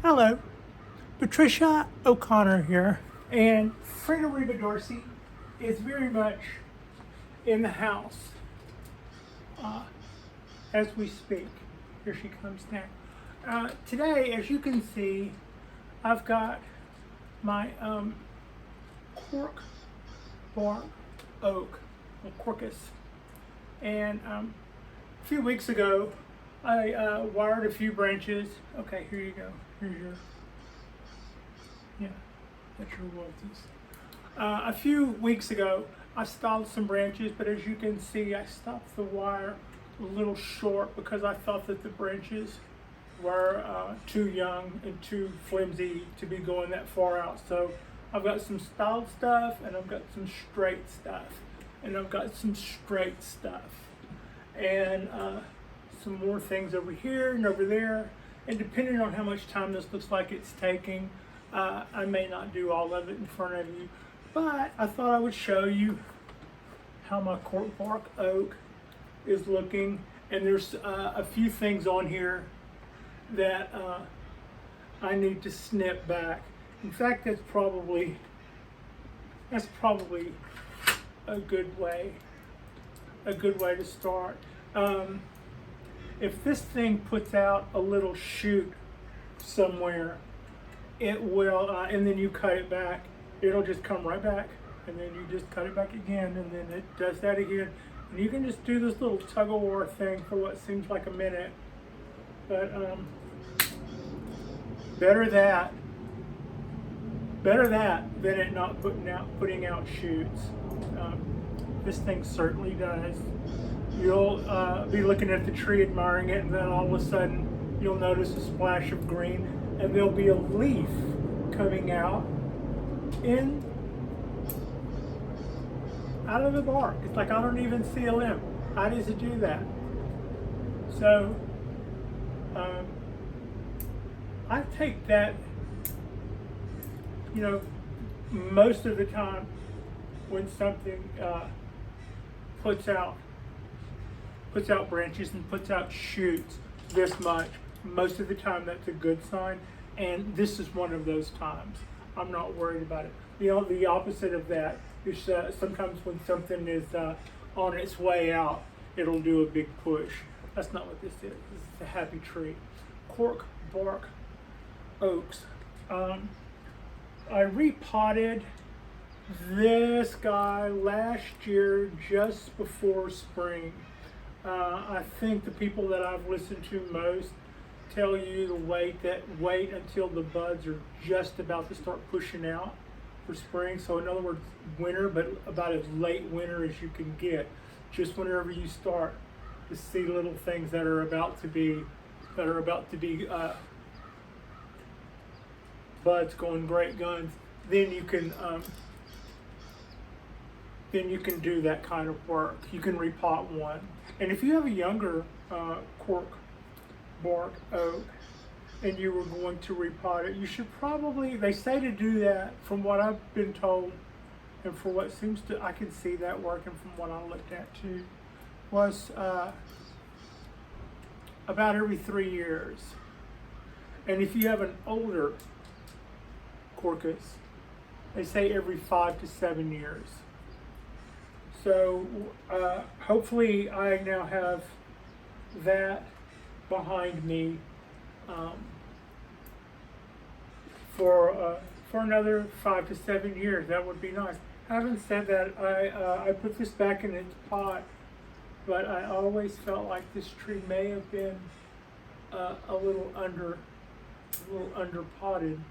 Hello, Patricia O'Connor here, and Freda Dorsey is very much in the house as we speak. Here she comes now. Today, as you can see, I've got my Cork Bark Oak, or Corcus, and a few weeks ago I wired a few branches. Okay, here you go. Here's your, yeah, that's your royalties. A few weeks ago, I stalled some branches, but as you can see, I stopped the wire a little short because I thought that the branches were too young and too flimsy to be going that far out. So I've got some stalled stuff, and I've got some straight stuff, and I've got some straight stuff, and some more things over here and over there. And depending on how much time this looks like it's taking, I may not do all of it in front of you, but I thought I would show you how my Cork Bark Oak is looking. And there's a few things on here that I need to snip back. In fact, that's probably a good way to start. If this thing puts out a little shoot somewhere, it will, and then you cut it back, it'll just come right back, and then you just cut it back again, and then it does that again. And you can just do this little tug-of-war thing for what seems like a minute, but better that than it not putting out shoots. This thing certainly does. You'll be looking at the tree, admiring it, and then all of a sudden you'll notice a splash of green, and there'll be a leaf coming out out of the bark. It's like I don't even see a limb. How does it do that? So I take that, most of the time when something puts out branches and puts out shoots this much, most of the time that's a good sign, and this is one of those times. I'm not worried about it. The opposite of that is sometimes when something is on its way out, it'll do a big push. That's not what this is. This is a happy tree. Cork Bark Oaks. I repotted this guy last year just before spring. I think the people that I've listened to most tell you to wait until the buds are just about to start pushing out for spring. So in other words, winter, but about as late winter as you can get. Just whenever you start to see little things that are about to be buds going great guns, then you can do that kind of work. You can repot one. And if you have a younger Cork Bark Oak and you were going to repot it, you should probably, they say to do that from what I've been told, and for what seems to, I can see that working from what I looked at too, was about every 3 years. And if you have an older Corcus, they say every 5 to 7 years. So hopefully I now have that behind me for another 5 to 7 years. That would be nice. Having said that, I put this back in its pot, but I always felt like this tree may have been a little under potted.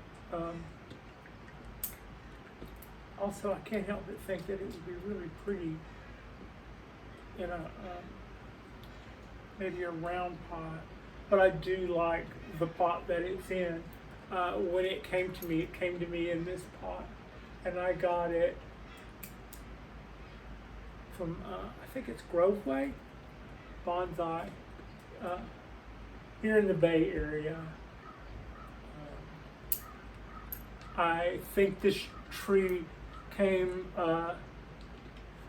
Also, I can't help but think that it would be really pretty in maybe a round pot, but I do like the pot that it's in. When it came to me in this pot, and I got it from, I think it's Groveway, Bonsai, here in the Bay Area. I think this tree came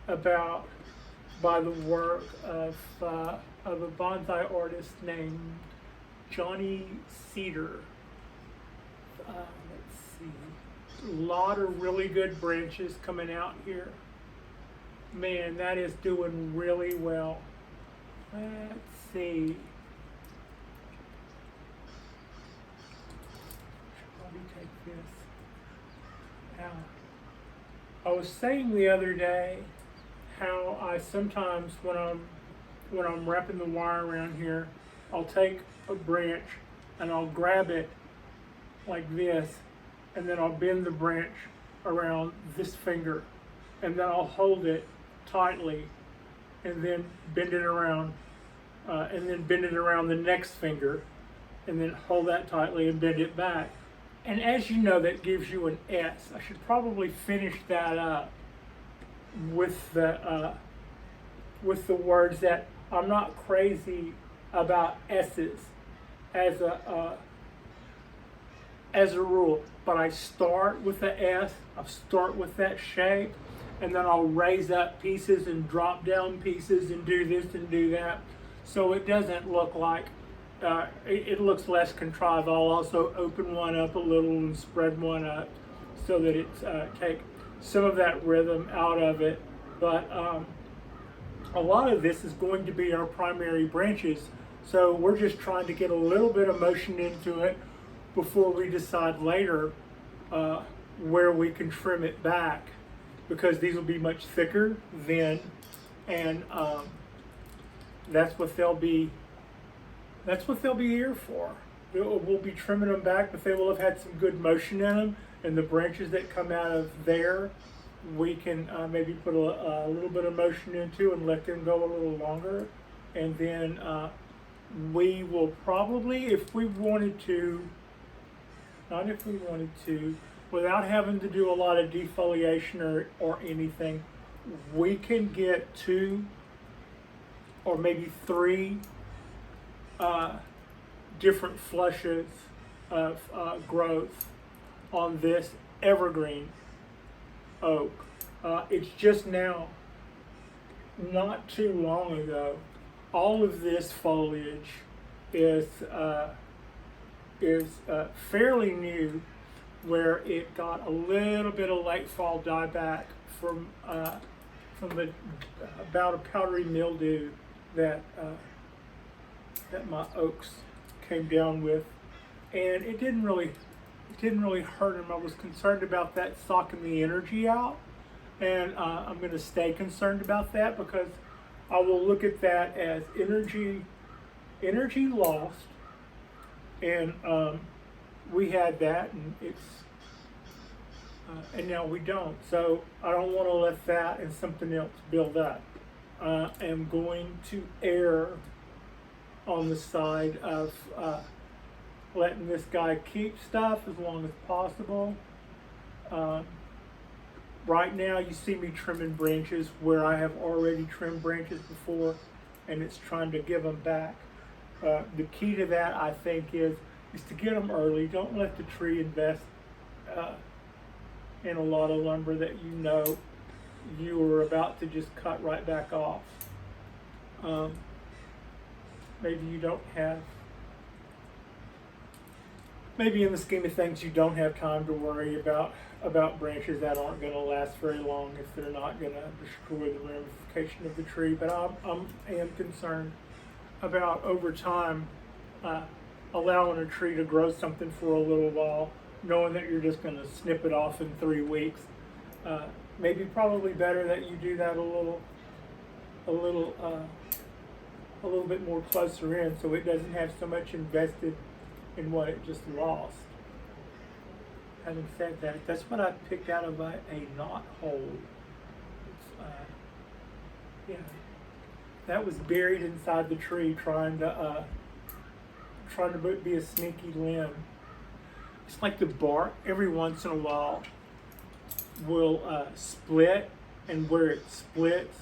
about by the work of a bonsai artist named Johnny Cedar. let's see, a lot of really good branches coming out here. Man, that is doing really well. Let's see. Should probably take this out. I was saying the other day how I sometimes when I'm wrapping the wire around here, I'll take a branch and I'll grab it like this, and then I'll bend the branch around this finger, and then I'll hold it tightly, and then bend it around, the next finger, and then hold that tightly and bend it back. And as you know, that gives you an S. I should probably finish that up with the words that I'm not crazy about S's as a rule, but I start with the S, I start with that shape, and then I'll raise up pieces and drop down pieces and do this and do that, so it doesn't look like, it looks less contrived. I'll also open one up a little and spread one up so that it's take some of that rhythm out of it, but a lot of this is going to be our primary branches, so we're just trying to get a little bit of motion into it before we decide later where we can trim it back, because these will be much thicker then, and that's what they'll be here for. We'll be trimming them back, but they will have had some good motion in them, and the branches that come out of there we can maybe put a little bit of motion into and let them go a little longer, and then we will probably, if we wanted to, without having to do a lot of defoliation or anything, we can get 2 or maybe 3 different flushes of growth on this evergreen oak. It's just now, not too long ago, all of this foliage is fairly new, where it got a little bit of late fall dieback from the about a powdery mildew that my oaks came down with, and it didn't really hurt them. I was concerned about that sucking the energy out, and I'm going to stay concerned about that, because I will look at that as energy lost, and we had that, and and now we don't. So I don't want to let that and something else build up. I am going to err on the side of letting this guy keep stuff as long as possible. Right now you see me trimming branches where I have already trimmed branches before, and it's trying to give them back. The key to that, I think, is to get them early. Don't let the tree invest in a lot of lumber that you know you are about to just cut right back off. Maybe you don't have, maybe in the scheme of things you don't have time to worry about branches that aren't going to last very long if they're not going to destroy the ramification of the tree. But I am concerned about, over time, allowing a tree to grow something for a little while, knowing that you're just going to snip it off in 3 weeks. Maybe probably better that you do that a little bit more closer in, so it doesn't have so much invested in what it just lost. Having said that, that's what I picked out of a knot hole. Yeah, that was buried inside the tree, trying to be a sneaky limb. It's like the bark every once in a while will split, and where it splits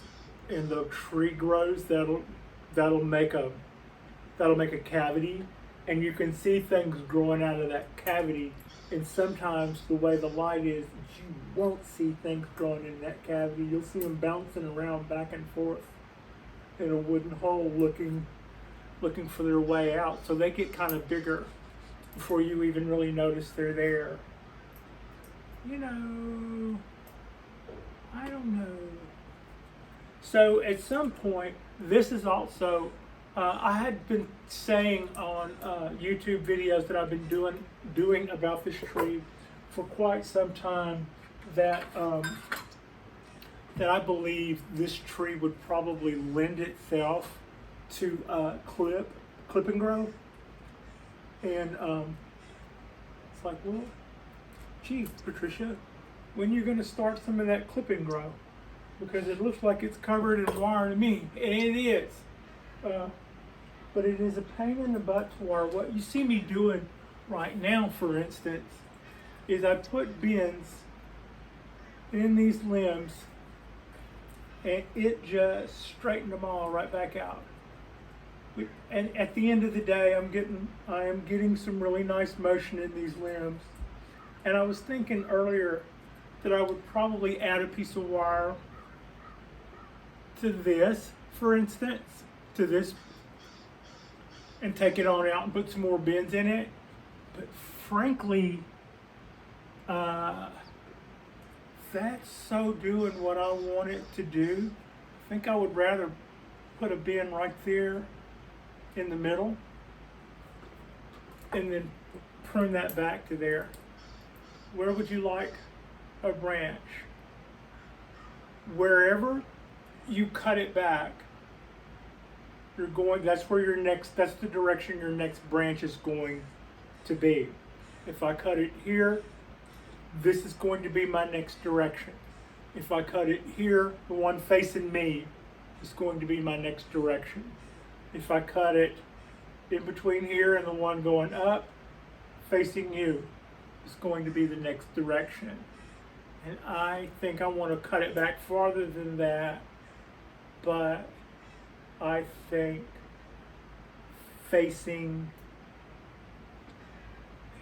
and the tree grows, that'll make a cavity, and you can see things growing out of that cavity. And sometimes the way the light is, you won't see things growing in that cavity. You'll see them bouncing around back and forth in a wooden hole, looking for their way out. So they get kind of bigger before you even really notice they're there. You know, I don't know. So at some point, this is also, I had been saying on YouTube videos that I've been doing about this tree for quite some time that that I believe this tree would probably lend itself to clip and grow. And it's like, well, gee, Patricia, when you're going to start some of that clip and grow? Because it looks like it's covered in wire to me, and it is. But it is a pain in the butt to wire. What you see me doing right now, for instance, is I put bends in these limbs, and it just straightened them all right back out. And at the end of the day, I am getting some really nice motion in these limbs. And I was thinking earlier that I would probably add a piece of wire to this, for instance, to this, and take it on out and put some more bends in it. But frankly, that's so doing what I want it to do. I think I would rather put a bend right there in the middle and then prune that back to there. Where would you like a branch? Wherever you cut it back, that's the direction your next branch is going to be. If I cut it here, this is going to be my next direction. If I cut it here, the one facing me is going to be my next direction. If I cut it in between here and the one going up, facing you, is going to be the next direction. And I think I want to cut it back farther than that, but I think facing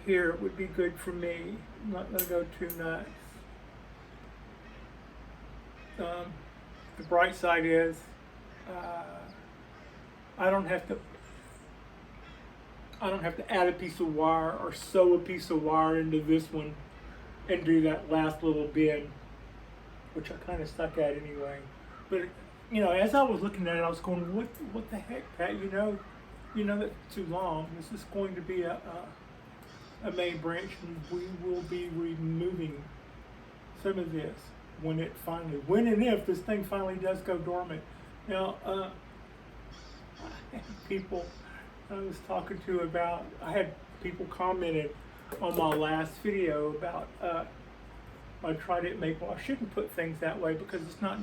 here would be good for me. I'm not going to go too nuts. The bright side is I don't have to add a piece of wire or sew a piece of wire into this one and do that last little bend, which I kind of stuck at anyway. But as I was looking at it, I was going, what the heck, Pat? That's too long. This is going to be a main branch, and we will be removing some of this when and if this thing finally does go dormant. Now, I had people I was talking to about, I had people commented on my last video about my trident maple. I shouldn't put things that way because it's not,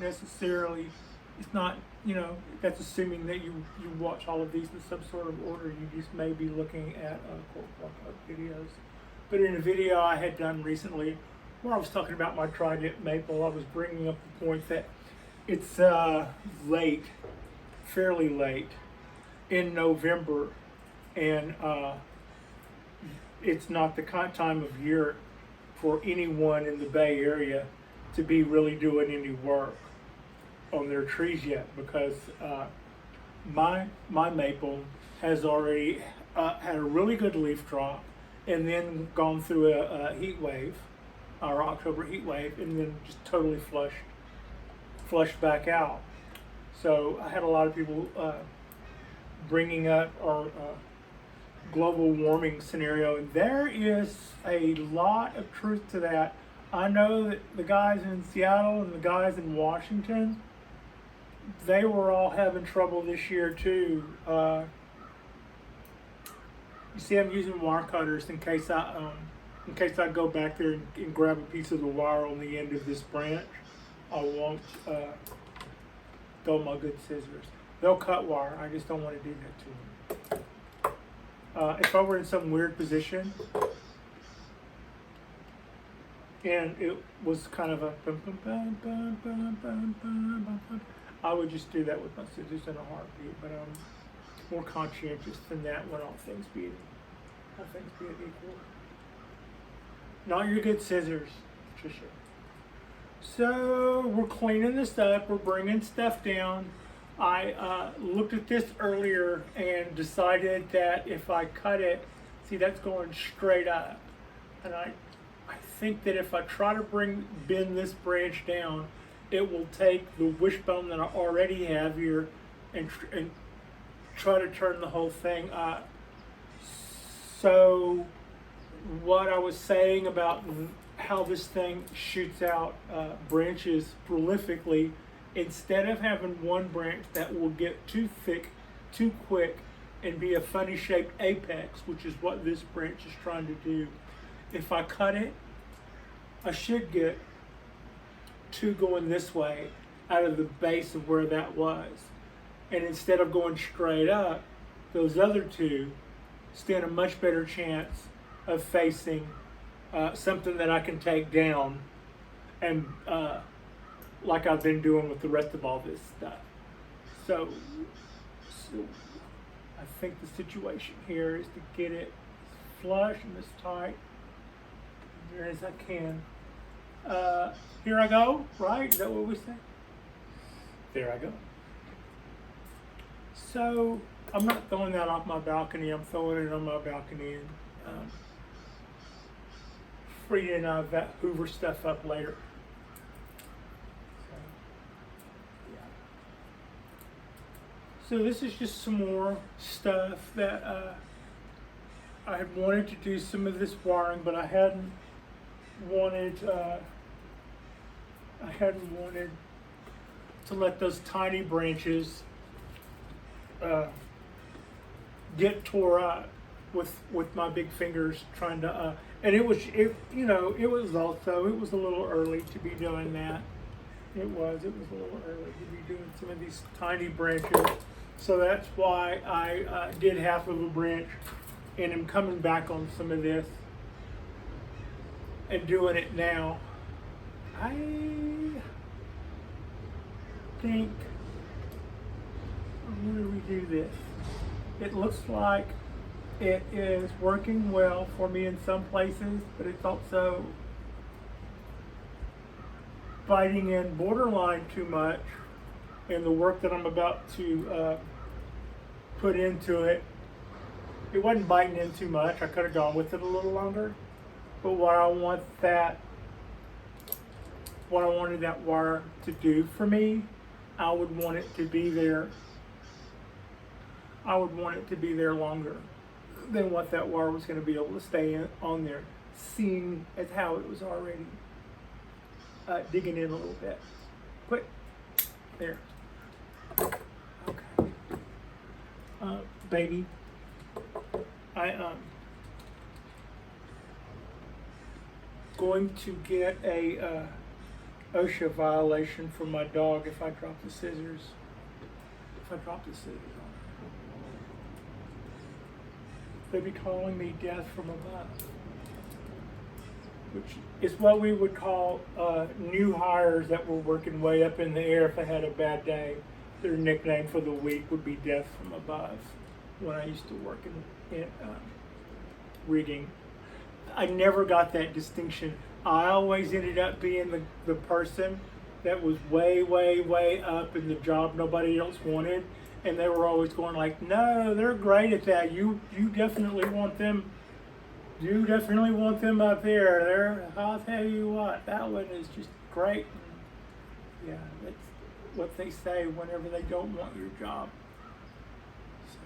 that's assuming that you watch all of these in some sort of order. You just may be looking at Cork Bark Oak videos. But in a video I had done recently where I was talking about my trident maple, I was bringing up the point that it's fairly late in November, and it's not the time of year for anyone in the Bay Area to be really doing any work on their trees yet, because my maple has already had a really good leaf drop and then gone through a heat wave, our October heat wave, and then just totally flushed back out. So I had a lot of people bringing up our global warming scenario, and there is a lot of truth to that. I know that the guys in Seattle and the guys in Washington, they were all having trouble this year too. You see, I'm using wire cutters in case I go back there and grab a piece of the wire on the end of this branch. I won't throw my good scissors. They'll cut wire. I just don't want to do that to them. If I were in some weird position and it was kind of a I would just do that with my scissors in a heartbeat, but I'm more conscientious than that when all things being equal. Not your good scissors, Patricia. So we're cleaning this up, we're bringing stuff down. I looked at this earlier and decided that if I cut it See, that's going straight up. And I think that if I try to bend this branch down, it will take the wishbone that I already have here and try to turn the whole thing up. So what I was saying about how this thing shoots out branches prolifically, instead of having one branch that will get too thick too quick and be a funny shaped apex, which is what this branch is trying to do, if I cut it, I should get two going this way out of the base of where that was. And instead of going straight up, those other two stand a much better chance of facing something that I can take down, and like I've been doing with the rest of all this stuff. So I think the situation here is to get it as flush and as tight there as I can. Here I go, right? Is that what we say? There I go. So I'm not throwing that off my balcony. I'm throwing it on my balcony, and Frida and I hoover stuff up later. So this is just some more stuff that I had wanted to do some of this wiring, but I hadn't wanted to let those tiny branches get tore up with my big fingers trying to and it was a little early to be doing that. It was a little early to be doing some of these tiny branches. So that's why I did half of a branch, and I'm coming back on some of this and doing it now. I think I'm going to redo this. It looks like it is working well for me in some places, but it's also biting in borderline too much in the work that I'm about to put into it. It wasn't biting in too much. I could have gone with it a little longer, but what I wanted that wire to do for me, I would want it to be there. I would want it to be there longer than what that wire was going to be able to stay on there, seeing as how it was already digging in a little bit. Quick, there. Okay. Baby, I going to get a OSHA violation for my dog if I drop the scissors. If I drop the scissors on her. They'd be calling me death from above, which is what we would call new hires that were working way up in the air if they had a bad day. Their nickname for the week would be death from above when I used to work in rigging. I never got that distinction. I always ended up being the person that was way, way, way up in the job nobody else wanted, and they were always going like, no, they're great at that. You definitely want them. You definitely want them up there. I'll tell you what, that one is just great. And yeah, that's what they say whenever they don't want your job. So,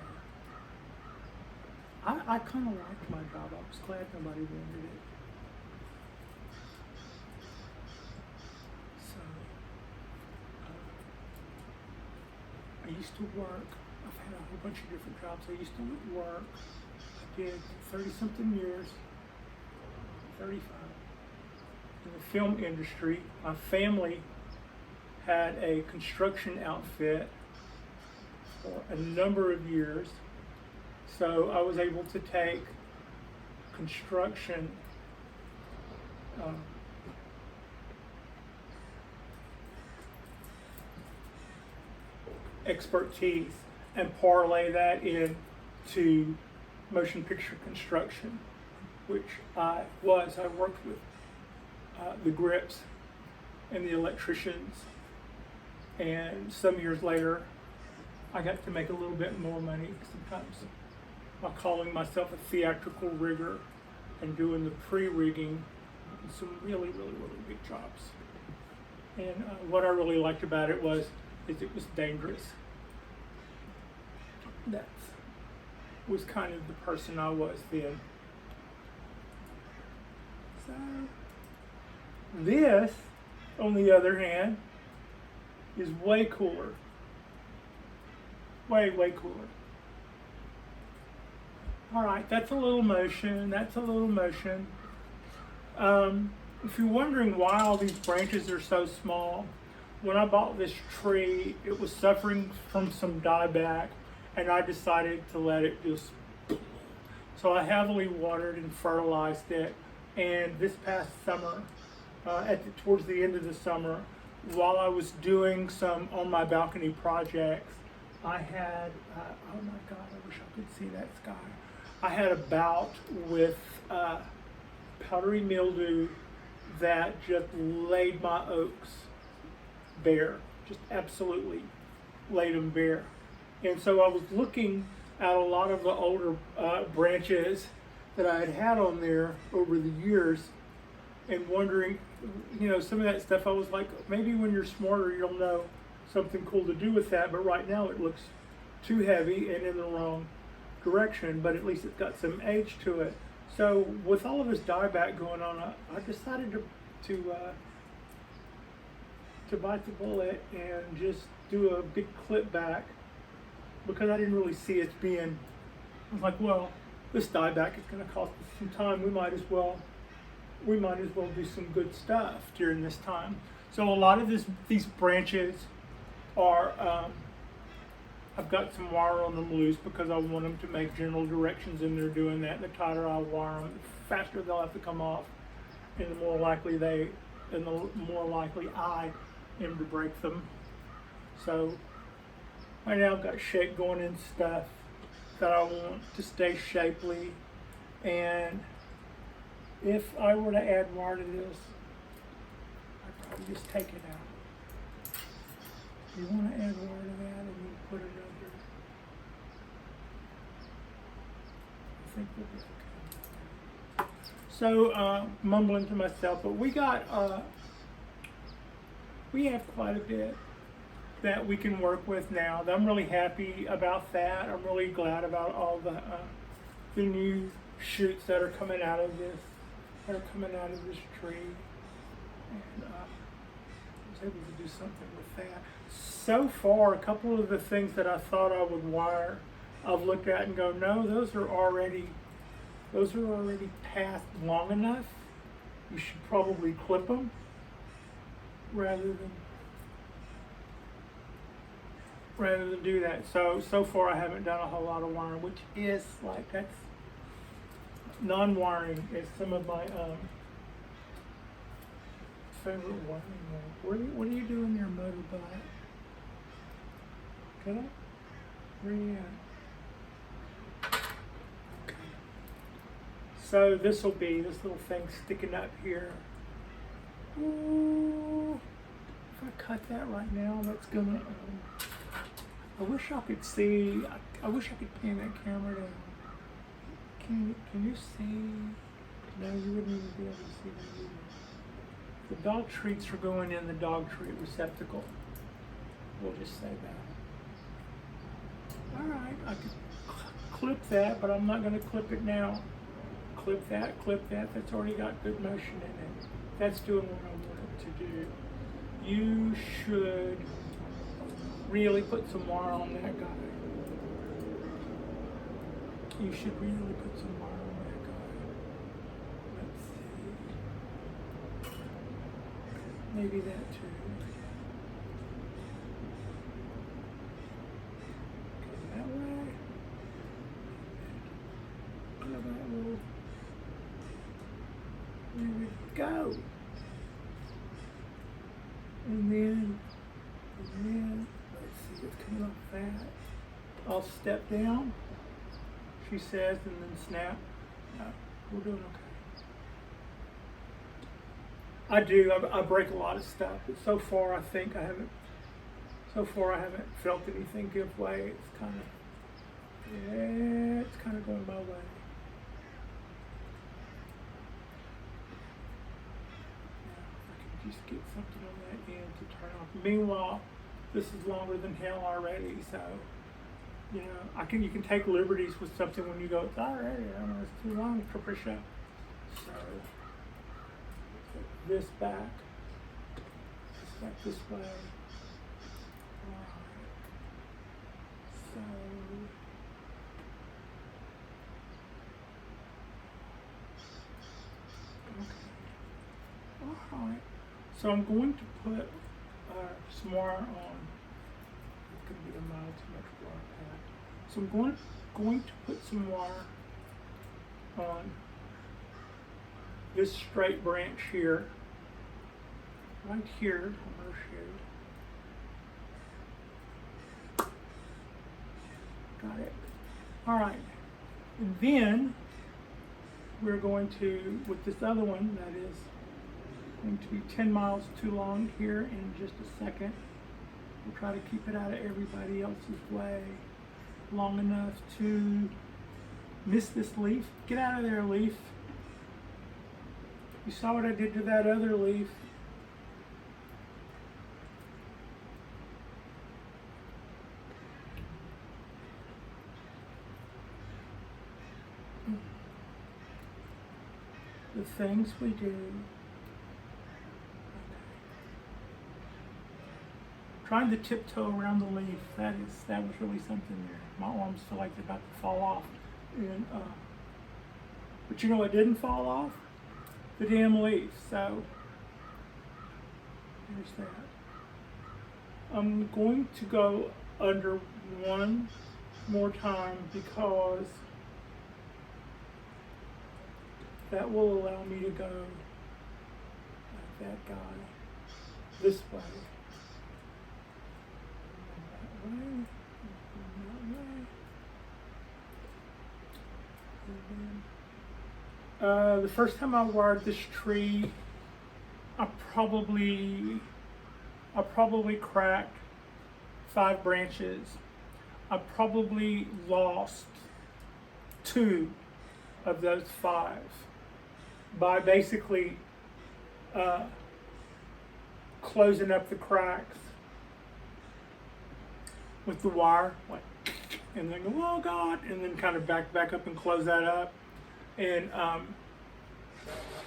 I kind of liked my job. I was glad nobody wanted it. So, I used to work. I've had a whole bunch of different jobs. I used to work. I did 30-something years, 35, in the film industry. My family had a construction outfit for a number of years, so I was able to take construction expertise and parlay that into motion picture construction, which I worked with the grips and the electricians, and some years later I got to make a little bit more money. Sometimes by calling myself a theatrical rigger and doing the pre-rigging and some really, really, really big jobs. And what I really liked about it was it was dangerous. That was kind of the person I was then. So this, on the other hand, is way cooler. Way, way cooler. All right, that's a little motion. That's a little motion. If you're wondering why all these branches are so small, when I bought this tree, it was suffering from some dieback, and I decided to let it just. So I heavily watered and fertilized it, and this past summer, towards the end of the summer, while I was doing some on my balcony projects, I had, oh my God, I wish I could see that sky. I had a bout with powdery mildew that just laid my oaks bare, just absolutely laid them bare. And so I was looking at a lot of the older branches that I had on there over the years and wondering, you know, some of that stuff, I was like, maybe when you're smarter, you'll know something cool to do with that, but right now it looks too heavy and in the wrong direction, but at least it's got some age to it. So with all of this dieback going on, I decided to bite the bullet and just do a big clip back, because I didn't really see it being, I was like, well, this dieback is going to cost us some time. We might as well do some good stuff during this time. So a lot of these branches are, I've got some wire on them loose because I want them to make general directions, and they're doing that. The tighter I wire them, the faster they'll have to come off, and the more likely I am to break them. So right now I've got shape going in stuff that I want to stay shapely, and if I were to add wire to this, I'd probably just take it out. You want to add wire to that, and you put it under. I think we'll be okay. So, mumbling to myself, but we have quite a bit that we can work with now. I'm really happy about that. I'm really glad about all the new shoots that are coming out of this, tree. And I was able to do something with that. So far, a couple of the things that I thought I would wire, I've looked at and go, no, those are already past long enough. You should probably clip them rather than do that. So far I haven't done a whole lot of wiring, which is like, that's non-wiring is some of my favorite wiring. What are you doing there, motorbike? Can I? Where are you at? Okay. So this will be this little thing sticking up here. Ooh, if I cut that right now, that's gonna. I wish I could see. I wish I could pan that camera down. Can you see? No, you wouldn't even be able to see that either. The dog treats are going in the dog treat receptacle. We'll just say that. All right, I could clip that, but I'm not going to clip it now. Clip that. That's already got good motion in it. That's doing what I want it to do. You should really put some wire on that guy. You should really put some wire on that guy. Let's see. Maybe that too. Go that way. Go that way. There we go. And then, let's see what's coming off that. I'll step down, she says, and then snap. No, we're doing okay. I break a lot of stuff, but so far I haven't felt anything give way. It's kind of It's kind of going my way. Now, if I can just get something on that end to turn off. Meanwhile, this is longer than hell already, so you know, you can take liberties with something when you go, it's already, I don't know, it's too long, Patricia. So, put this back this way. Alright. So, okay. Alright. So I'm going to put some wire on. It's going to be a mile too much wire pad. So I'm going to put some wire on this straight branch here, right here, on our shade. Got it. All right, and then we're going to, with this other one that is going to be 10 miles too long here in just a second. We'll try to keep it out of everybody else's way long enough to miss this leaf. Get out of there, leaf. You saw what I did to that other leaf. The things we do. Trying to tiptoe around the leaf, that was really something there. My arms feel like they're about to fall off. And but you know what didn't fall off? The damn leaf. So there's that. I'm going to go under one more time because that will allow me to go like that guy this way. The first time I wired this tree, I probably cracked 5 branches. I probably lost 2 of those 5 by basically closing up the cracks with the wire, like, and then go, oh God, and then kind of back up and close that up. And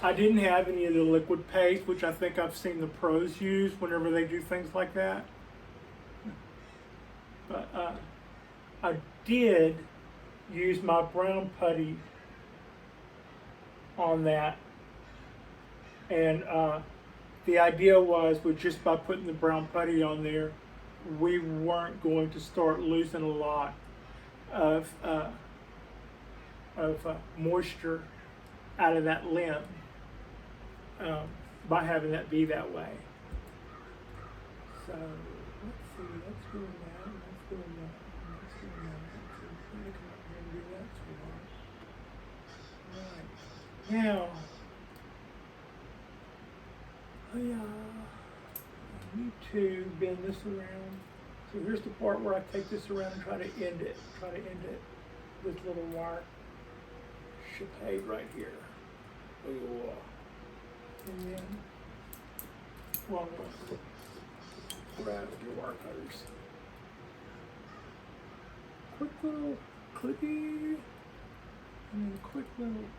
I didn't have any of the liquid paste, which I think I've seen the pros use whenever they do things like that. But I did use my brown putty on that, and the idea was just by putting the brown putty on there, we weren't going to start losing a lot of moisture out of that limb by having that be that way. So let's see, that's doing that, and that's doing that, and that's doing that. So we're going to come up here and do that swirl. Right. Now, I need to bend this around. So here's the part where I take this around and try to end it. This little wire chipade right here. And then, wrong one. Grab your wire cutters. Quick little clicky, and then quick little.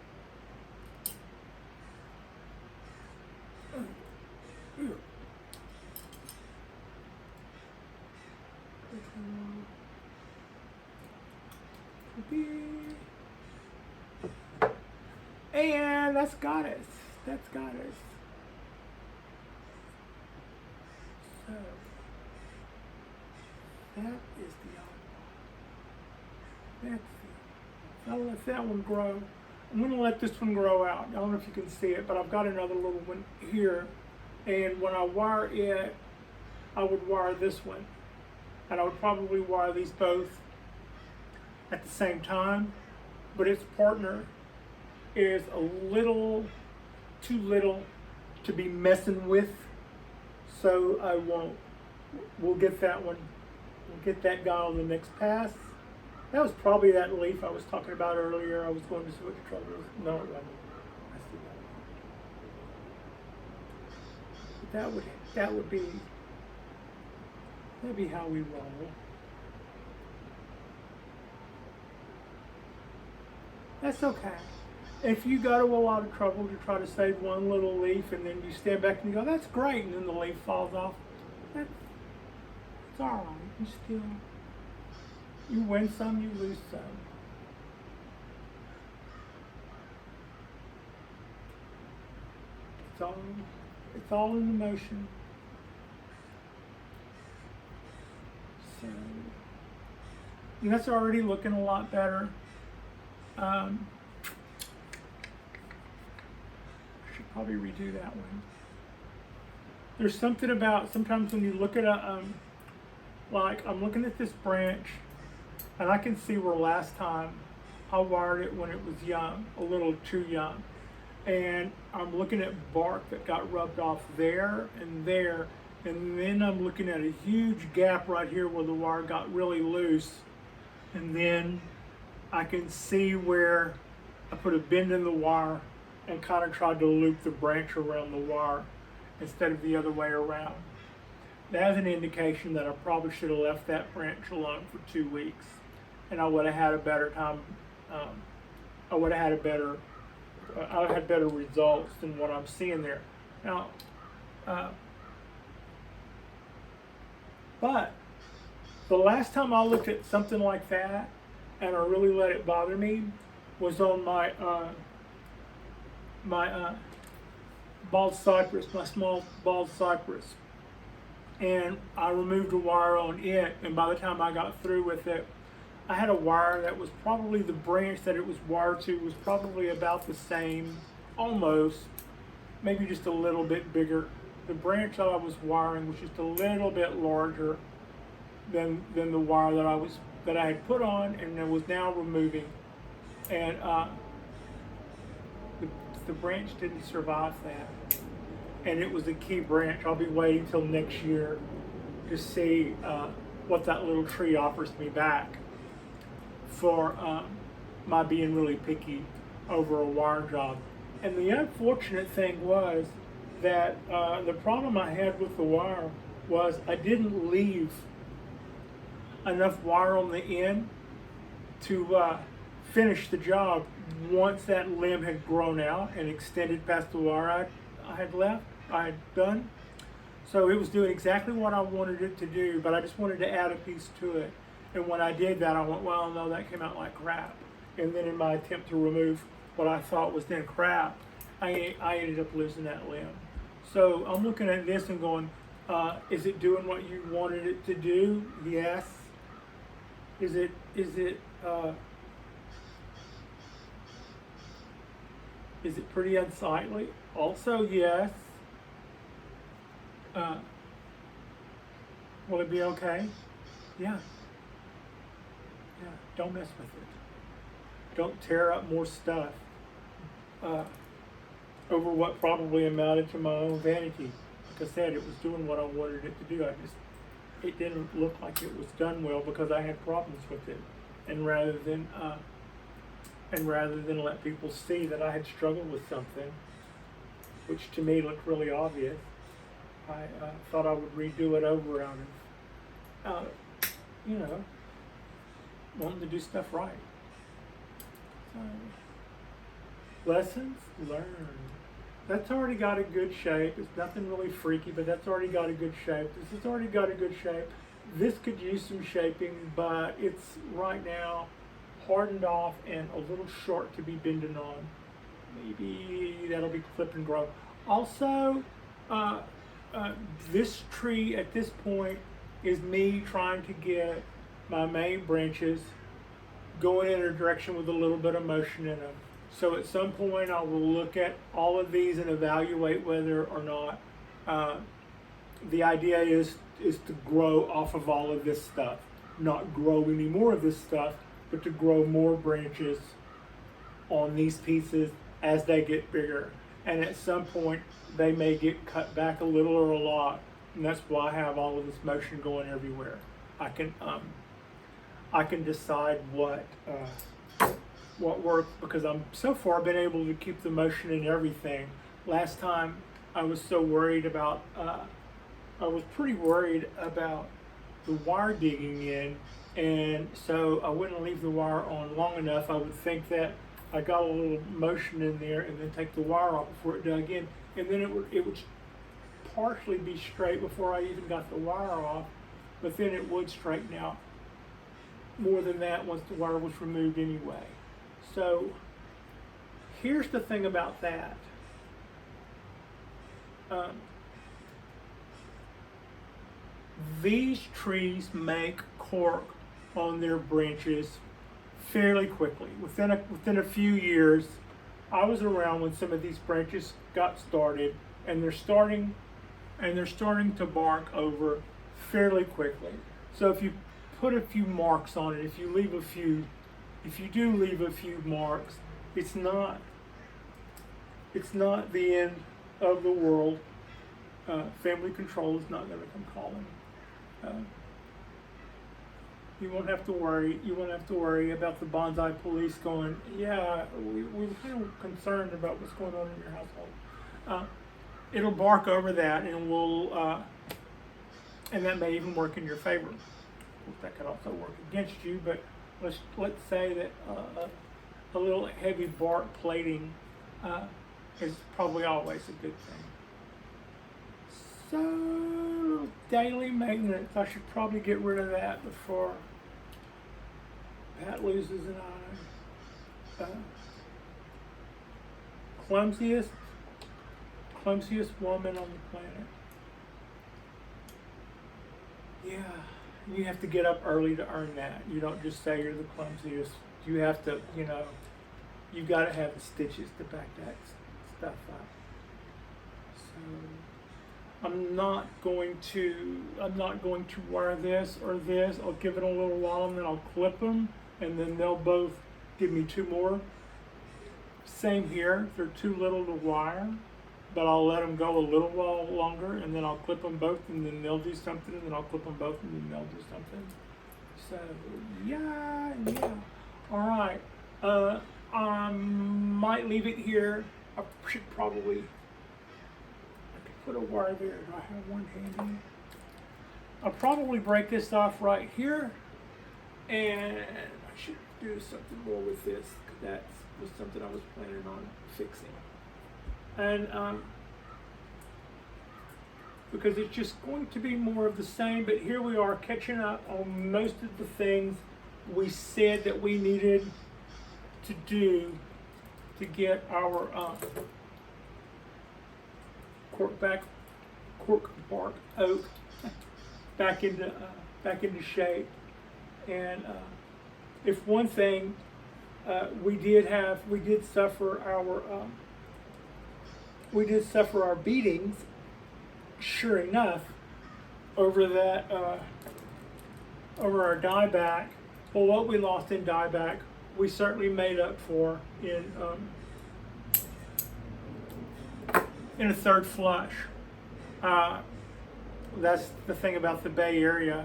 And that's got us. That's got us. So that is the odd one. That's it. I'll let that one grow. I'm going to let this one grow out. I don't know if you can see it, but I've got another little one here. And when I wire it, I would wire this one. And I would probably wire these both at the same time. But its partner is a little too little to be messing with. So I won't. We'll get that one. We'll get that guy on the next pass. That was probably that leaf I was talking about earlier. I was going to see what the trouble was. No, it wasn't. I see that. But that'd be how we roll. That's okay. If you go to a lot of trouble to try to save one little leaf and then you stand back and you go, that's great, and then the leaf falls off, it's all right. You win some, you lose some. It's all in the motion. So, and that's already looking a lot better. I should probably redo that one. There's something about sometimes when you look at like I'm looking at this branch and I can see where last time I wired it when it was young, a little too young. And I'm looking at bark that got rubbed off there, and then I'm looking at a huge gap right here where the wire got really loose. And then I can see where I put a bend in the wire and kind of tried to loop the branch around the wire instead of the other way around. That's an indication that I probably should have left that branch alone for 2 weeks, and I would have had a better time. I would have had better results than what I'm seeing there. Now, but the last time I looked at something like that, and I really let it bother me, was on my bald cypress, my small bald cypress. And I removed a wire on it, and by the time I got through with it, I had a wire that was probably, the branch that it was wired to was probably about the same, almost, maybe just a little bit bigger. The branch that I was wiring was just a little bit larger than the wire that I had put on and then was now removing. And the branch didn't survive that. And it was a key branch. I'll be waiting till next year to see what that little tree offers me back for my being really picky over a wire job. And the unfortunate thing was that the problem I had with the wire was I didn't leave enough wire on the end to finish the job once that limb had grown out and extended past the wire I had done. So it was doing exactly what I wanted it to do, but I just wanted to add a piece to it. And when I did that, I went, well, no, that came out like crap. And then in my attempt to remove what I thought was then crap, I ended up losing that limb. So I'm looking at this and going, is it doing what you wanted it to do? Yes. Is it pretty unsightly? Also, yes. Will it be okay? Yeah. Yeah. Don't mess with it. Don't tear up more stuff over what probably amounted to my own vanity. Like I said, it was doing what I wanted it to do. It didn't look like it was done well because I had problems with it. And rather than let people see that I had struggled with something, which to me looked really obvious, I thought I would redo it over out of, wanting to do stuff right. So, lessons learned. That's already got a good shape. It's nothing really freaky, but that's already got a good shape. This has already got a good shape. This could use some shaping, but it's right now hardened off and a little short to be bending on. Maybe that'll be clip and grow. Also, this tree at this point is me trying to get my main branches going in a direction with a little bit of motion in them. So at some point I will look at all of these and evaluate whether or not the idea is to grow off of all of this stuff. Not grow any more of this stuff, but to grow more branches on these pieces as they get bigger. And at some point they may get cut back a little or a lot. And that's why I have all of this motion going everywhere. I can decide what works, because I'm so far been able to keep the motion in everything. Last time I was so worried about, I was pretty worried about the wire digging in, and so I wouldn't leave the wire on long enough. I would think that I got a little motion in there and then take the wire off before it dug in, and then it would partially be straight before I even got the wire off, but then it would straighten out more than that once the wire was removed anyway. So here's the thing about that. These trees make cork on their branches fairly quickly. Within a few years, I was around when some of these branches got started, and they're starting to bark over fairly quickly. So if you put a few marks on it, if you do leave a few marks, it's not the end of the world. Family control is not going to come calling. You won't have to worry. You won't have to worry about the bonsai police going, yeah, we're kind of concerned about what's going on in your household. It'll bark over that, and and that may even work in your favor. That could also work against you, but let's say that a little heavy bark plating is probably always a good thing. So, daily maintenance, I should probably get rid of that before Pat loses an eye. Clumsiest woman on the planet. Yeah, you have to get up early to earn that. You don't just say you're the clumsiest. You have to, you've got to have the stitches to back that stuff up. So I'm not going to wire this or this. I'll give it a little while, and then I'll clip them, and then they'll both give me two more. Same here, they're too little to wire, but I'll let them go a little while longer, and then I'll clip them both, and then they'll do something, and then I'll clip them both, and then they'll do something. So yeah. All right, I might leave it here. I should probably, I could put a wire there. Do I have one handy? I'll probably break this off right here, and I should do something more with this, because that was something I was planning on fixing. And because it's just going to be more of the same, but here we are catching up on most of the things we said that we needed to do to get our Cork Bark Oak back into shape. And if one thing we did suffer our beatings, sure enough, over our dieback. Well, what we lost in dieback, we certainly made up for in a third flush. That's the thing about the Bay Area.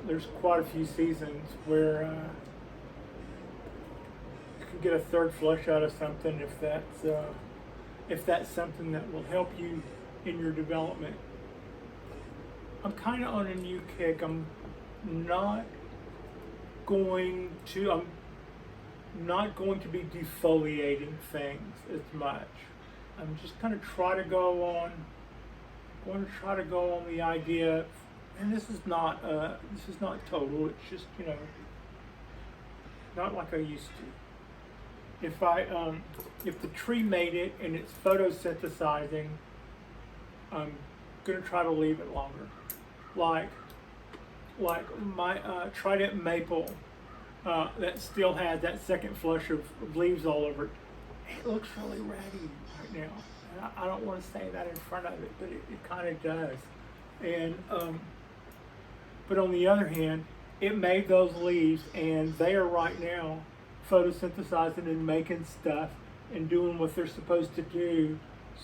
There's quite a few seasons where you can get a third flush out of something if that's something that will help you in your development. I'm kind of on a new kick. I'm not going to be defoliating things as much. I'm just going to try to go on the idea, and this is not total. It's just, not like I used to. If the tree made it and it's photosynthesizing, I'm gonna try to leave it longer. Like my Trident maple that still had that second flush of leaves all over it. It looks really ratty right now. And I don't want to say that in front of it, but it kind of does. And but on the other hand, it made those leaves, and they are right now photosynthesizing and making stuff and doing what they're supposed to do.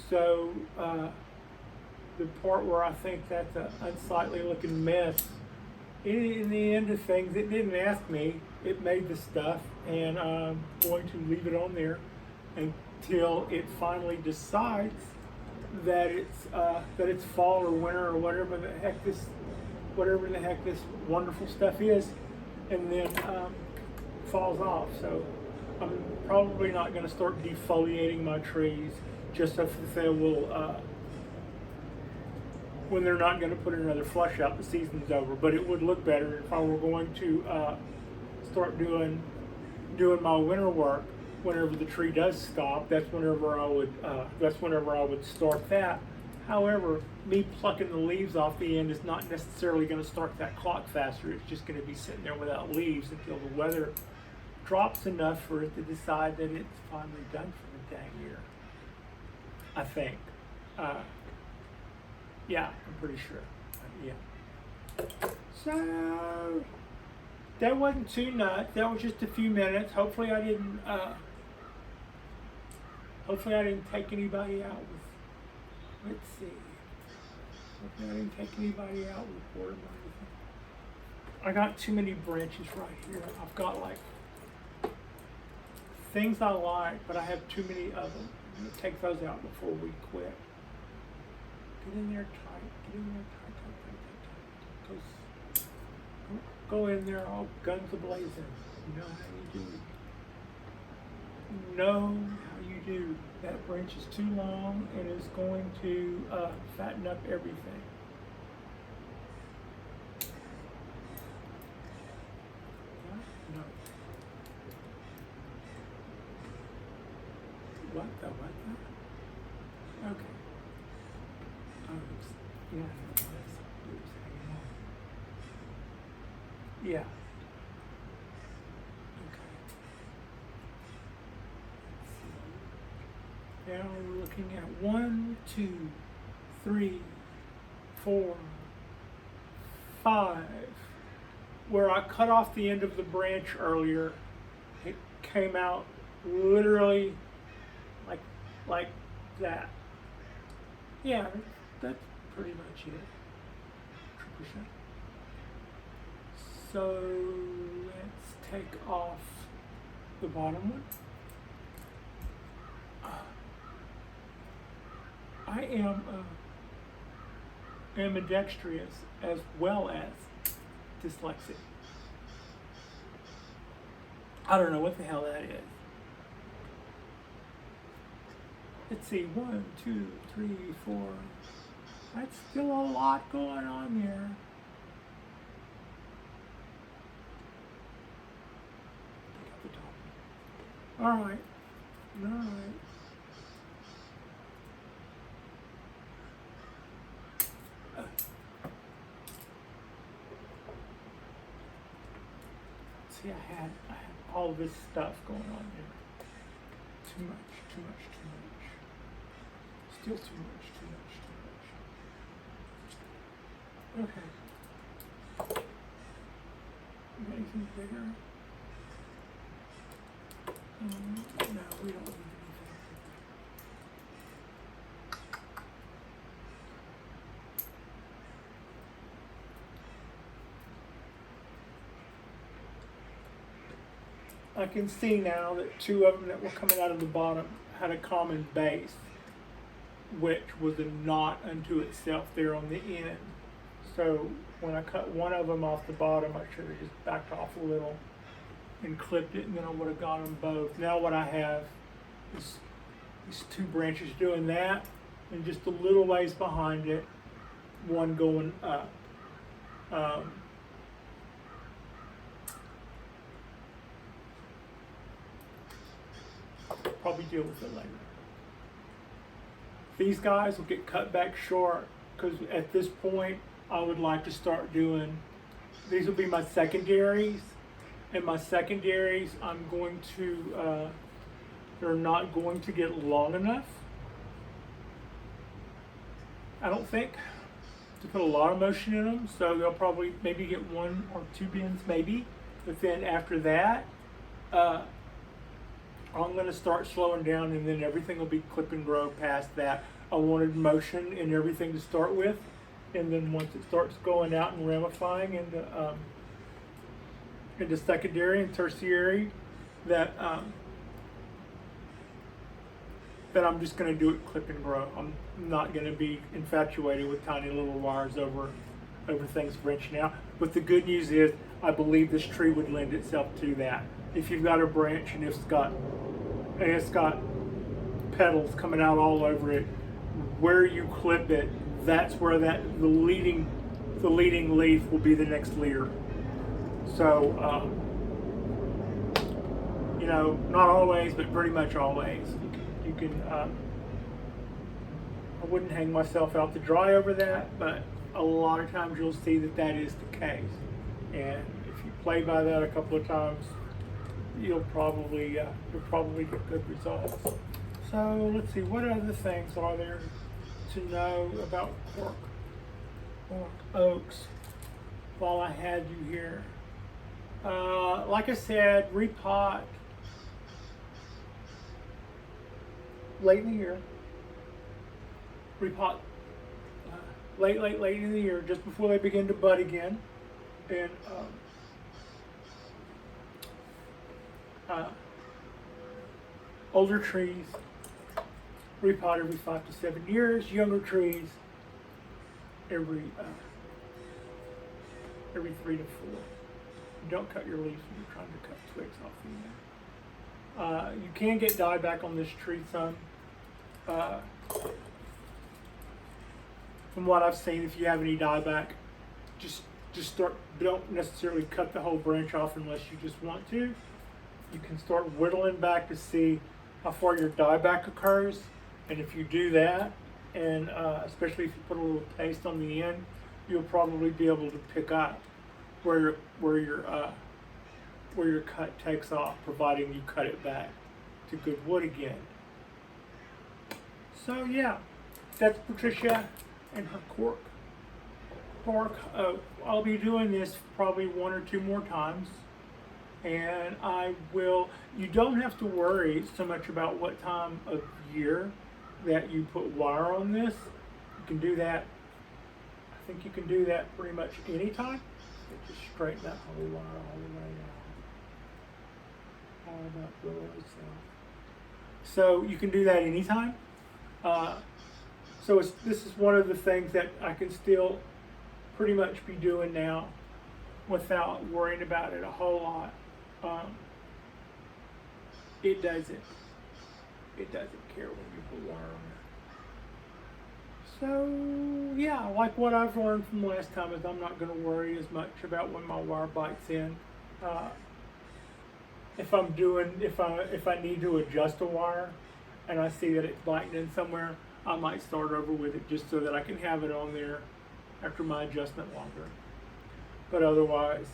So the part where I think that's an unsightly looking mess in the end of things, it didn't ask me. It made the stuff, and I'm going to leave it on there until it finally decides that it's fall or winter or whatever the heck this wonderful stuff is, and then falls off. So I'm probably not going to start defoliating my trees just so that they will. When they're not going to put another flush out, the season's over. But it would look better if I were going to start doing my winter work. Whenever the tree does stop, that's whenever I would start that. However, me plucking the leaves off the end is not necessarily going to start that clock faster. It's just going to be sitting there without leaves until the weather drops enough for it to decide that it's finally done for the dang year. I think. Yeah, I'm pretty sure. Yeah. So that wasn't too nuts. That was just a few minutes. Hopefully I didn't take anybody out with. Let's see. Hopefully I didn't take anybody out with boredom or anything. I got too many branches right here. I've got like things I like, but I have too many of them. I'm gonna take those out before we quit. Get in there tight. Get in there tight. Go in there all guns a-blazing. You know how you do. Know how you do. That branch is too long and is going to fatten up everything. No. What the? Okay. Yeah, yeah. Okay. Now we're looking at 1, 2, 3, 4, 5. Where I cut off the end of the branch earlier, it came out literally like that. Yeah, that's pretty much it. Patricia. So let's take off the bottom one. I am ambidextrous as well as dyslexic. I don't know what the hell that is. Let's see, 1, 2, 3, 4. That's still a lot going on there. Pick up the top. All right. See, I had all this stuff going on there. Too much. Still too much. Okay. Anything bigger? No, we don't need anything. I can see now that 2 of them that were coming out of the bottom had a common base, which was a knot unto itself there on the end. So when I cut one of them off the bottom, I should have just backed off a little and clipped it, and then I would have got them both. Now what I have is these 2 branches doing that, and just a little ways behind it, one going up. Probably deal with it later. These guys will get cut back short because at this point I would like to start doing, these will be my secondaries, and my secondaries I'm going to, they're not going to get long enough, I don't think, to put a lot of motion in them, so they'll probably maybe get 1 or 2 bends maybe, but then after that, I'm going to start slowing down, and then everything will be clip and grow past that. I wanted motion and everything to start with, and then once it starts going out and ramifying into secondary and tertiary, that that I'm just going to do it clip and grow. I'm not going to be infatuated with tiny little wires over things branching out. But the good news is, I believe this tree would lend itself to that. If you've got a branch and it's got petals coming out all over it, where you clip it, that's where the leading leaf will be the next leader. So you know, not always, but pretty much always. You can I wouldn't hang myself out to dry over that, but a lot of times you'll see that is the case. And if you play by that a couple of times, you'll probably get good results. So let's see, what other things are there to know about cork oaks while I had you here? Like I said, repot late in the year. Repot late in the year, just before they begin to bud again. And older trees repot every 5 to 7 years. Younger trees every 3 to 4. Don't cut your leaves when you're trying to cut twigs off the end. You can get dieback on this tree some. From what I've seen, if you have any dieback, just start. Don't necessarily cut the whole branch off unless you just want to. You can start whittling back to see how far your dieback occurs, and if you do that, and especially if you put a little paste on the end, you'll probably be able to pick up where your cut takes off, providing you cut it back to good wood again. So yeah, that's Patricia and her Cork Bark Oak. I'll be doing this probably 1 or 2 more times, and I will. You don't have to worry so much about what time of year that you put wire on this. You can do that. I think you can do that pretty much any time. Just straighten that whole wire all the way down. All about below itself. So you can do that anytime. So this is one of the things that I can still pretty much be doing now without worrying about it a whole lot. It doesn't care when you put wire on it. So yeah, like what I've learned from last time is I'm not going to worry as much about when my wire bites in. If I need to adjust a wire and I see that it's biting in somewhere, I might start over with it just so that I can have it on there after my adjustment longer. But otherwise,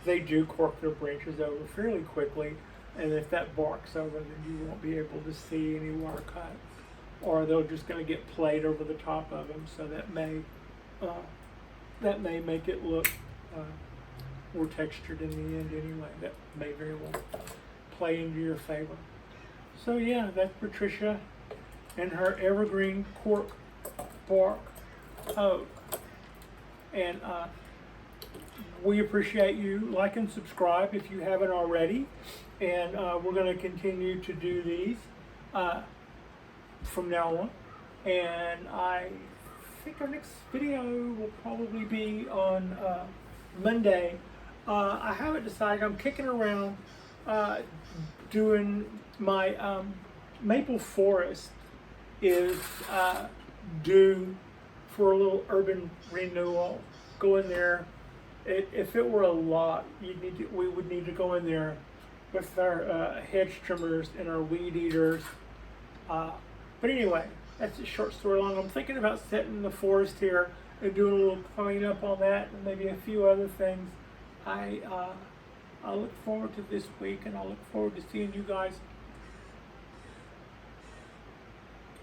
they do cork their branches over fairly quickly, and if that bark's over, then you won't be able to see any wire cuts, or they're just going to get played over the top of them. So that may make it look more textured in the end anyway. That may very well play into your favor. So yeah, that's Patricia and her evergreen Cork Bark Oak. And we appreciate you. Like and subscribe if you haven't already. And we're going to continue to do these from now on. And I think our next video will probably be on Monday. I haven't decided. I'm kicking around doing my maple forest is due for a little urban renewal. Go in there. If it were a lot, we would need to go in there with our hedge trimmers and our weed eaters. But anyway, that's a short story long. I'm thinking about setting the forest here and doing a little cleanup on that, and maybe a few other things. I look forward to this week, and I look forward to seeing you guys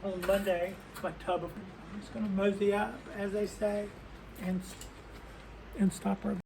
on Monday. My tub of, I'm just going to mosey up, as they say, and stop our